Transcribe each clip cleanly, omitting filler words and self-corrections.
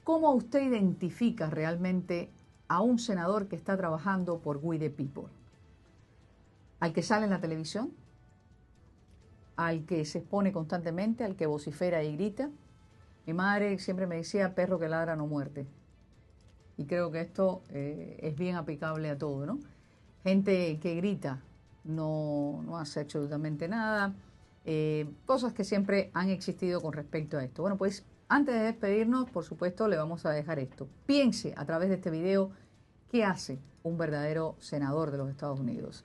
¿Cómo usted identifica realmente a un senador que está trabajando por We the People? ¿Al que sale en la televisión? ¿Al que se expone constantemente? ¿Al que vocifera y grita? Mi madre siempre me decía, perro que ladra no muerde. Y creo que esto es bien aplicable a todo, ¿no? Gente que grita no hace absolutamente nada. Cosas que siempre han existido con respecto a esto. Bueno, pues antes de despedirnos, por supuesto, le vamos a dejar esto. Piense a través de este video qué hace un verdadero senador de los Estados Unidos.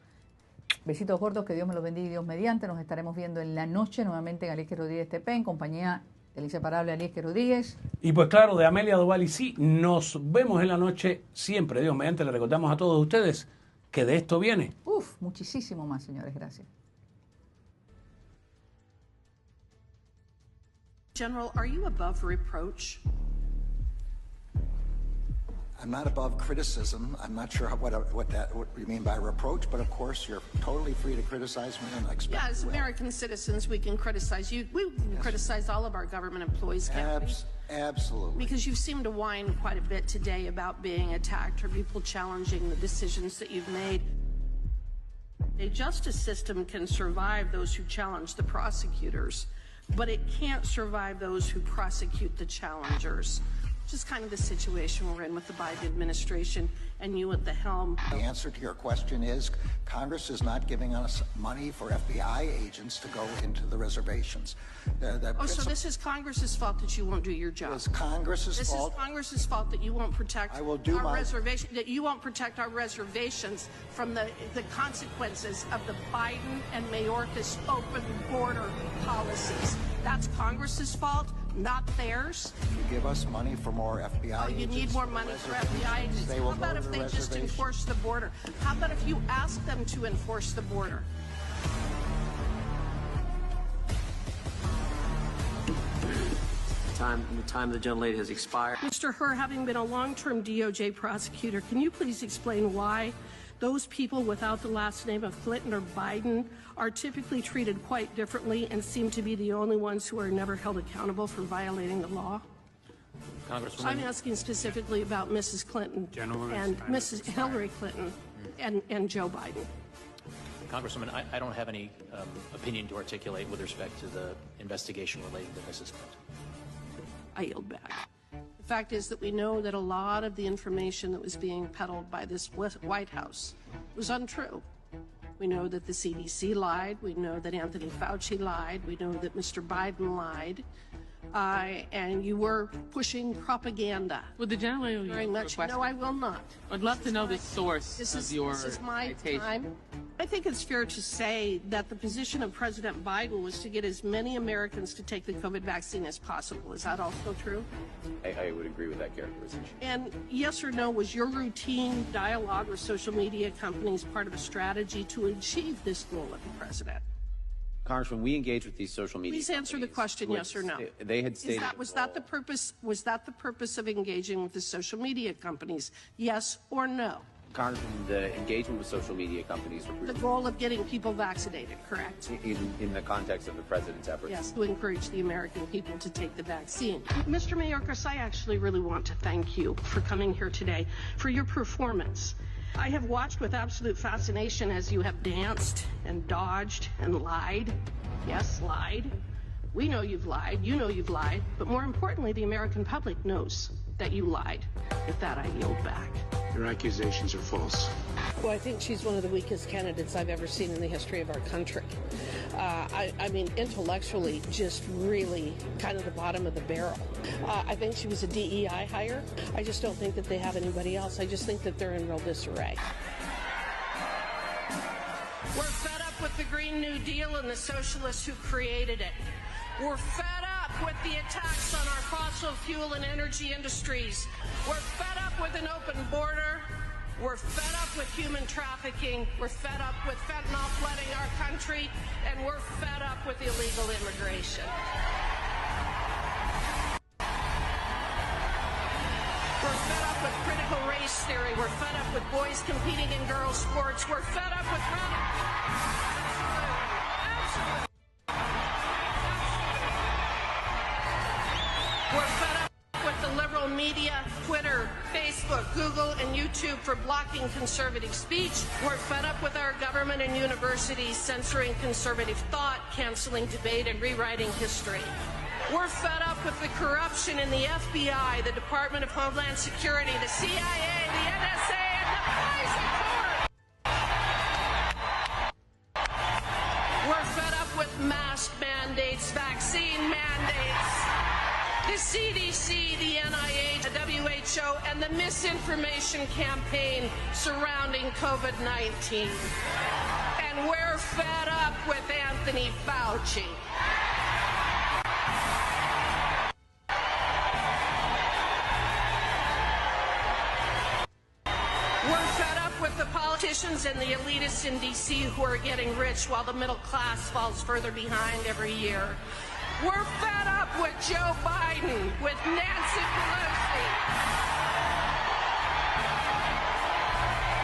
Besitos gordos, que Dios me los bendiga y Dios mediante. Nos estaremos viendo en la noche nuevamente en Aliesky Rodríguez TP, en compañía del inseparable Aliesky Rodríguez. Y pues claro, de Amelia y sí, nos vemos en la noche siempre. Dios mediante, le recordamos a todos ustedes que de esto viene. Muchísimo más, señores. Gracias. General, are you above reproach? I'm not above criticism. I'm not sure what you mean by reproach, but of course you're totally free to criticize me and expect. Yeah, as American citizens, we can criticize you. We can criticize all of our government employees, can't we? Absolutely. Because you seem to whine quite a bit today about being attacked or people challenging the decisions that you've made. A justice system can survive those who challenge the prosecutors, but it can't survive those who prosecute the challengers. Just kind of the situation we're in with the Biden administration and you at the helm. The answer to your question is Congress is not giving us money for FBI agents to go into the reservations. So this is Congress's fault that you won't do your job. It's Congress's fault. This is Congress's fault that you won't protect our reservation, that you won't protect our reservations from the consequences of the Biden and Mayorkas open border policies. That's Congress's fault, not theirs. You give us money for more FBI agents. You need more money for FBI agents. How about if they just enforce the border? How about if you ask them to enforce the border? The time of the gentlelady has expired. Mr. Herr, having been a long-term DOJ prosecutor, can you please explain why those people without the last name of Clinton or Biden are typically treated quite differently and seem to be the only ones who are never held accountable for violating the law? Congresswoman, I'm asking specifically about Mrs. Clinton and Mrs. Hillary Clinton and Joe Biden. Congresswoman, I don't have any opinion to articulate with respect to the investigation relating to Mrs. Clinton. I yield back. The fact is that we know that a lot of the information that was being peddled by this White House was untrue. We know that the CDC lied. We know that Anthony Fauci lied. We know that Mr. Biden lied. And you were pushing propaganda. Would the gentleman very much? No, I will not. I'd love to know the source of your This is my citation. time. I think it's fair to say that the position of President Biden was to get as many Americans to take the COVID vaccine as possible. Is that also true? I would agree with that characterization. And yes or no, was your routine dialogue with social media companies part of a strategy to achieve this goal of the president? Congressman, we engage with these social media Please answer the question, yes or no. They had stated was that the purpose of engaging with the social media companies? Yes or no? Congressman, the engagement with social media companies The goal of getting people vaccinated, correct? in the context of the president's efforts. Yes, to encourage the American people to take the vaccine. Mr. Mayorkas, I actually really want to thank you for coming here today, for your performance. I have watched with absolute fascination as you have danced and dodged and lied. Yes, lied. We know you've lied. You know you've lied. But more importantly, the American public knows that you lied. With that, I yield back. Your accusations are false. Well, I think she's one of the weakest candidates I've ever seen in the history of our country. I mean, intellectually, just really kind of the bottom of the barrel. I think she was a DEI hire. I just don't think that they have anybody else. I just think that they're in real disarray. We're fed up with the Green New Deal and the socialists who created it. We're fed up with the attacks on our fossil fuel and energy industries. We're fed up with an open border. We're fed up with human trafficking. We're fed up with fentanyl flooding our country. And we're fed up with illegal immigration. We're fed up with critical race theory. We're fed up with boys competing in girls' sports. We're fed up with... Absolutely. We're fed up with the liberal social media, Twitter, Facebook, Google, and YouTube for blocking conservative speech. We're fed up with our government and universities censoring conservative thought, canceling debate, and rewriting history. We're fed up with the corruption in the FBI, the Department of Homeland Security, the CIA, the NSA, and the FISA court. We're fed up with mask mandates, vaccine mandates, the CDC, the NIH, the WHO, and the misinformation campaign surrounding COVID-19. And we're fed up with Anthony Fauci. We're fed up with the politicians and the elitists in D.C. who are getting rich while the middle class falls further behind every year. We're fed up with Joe Biden, with Nancy Pelosi.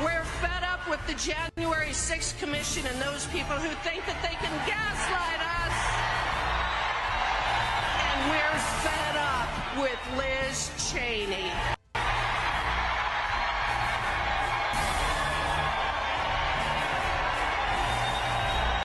We're fed up with the January 6th Commission and those people who think that they can gaslight us.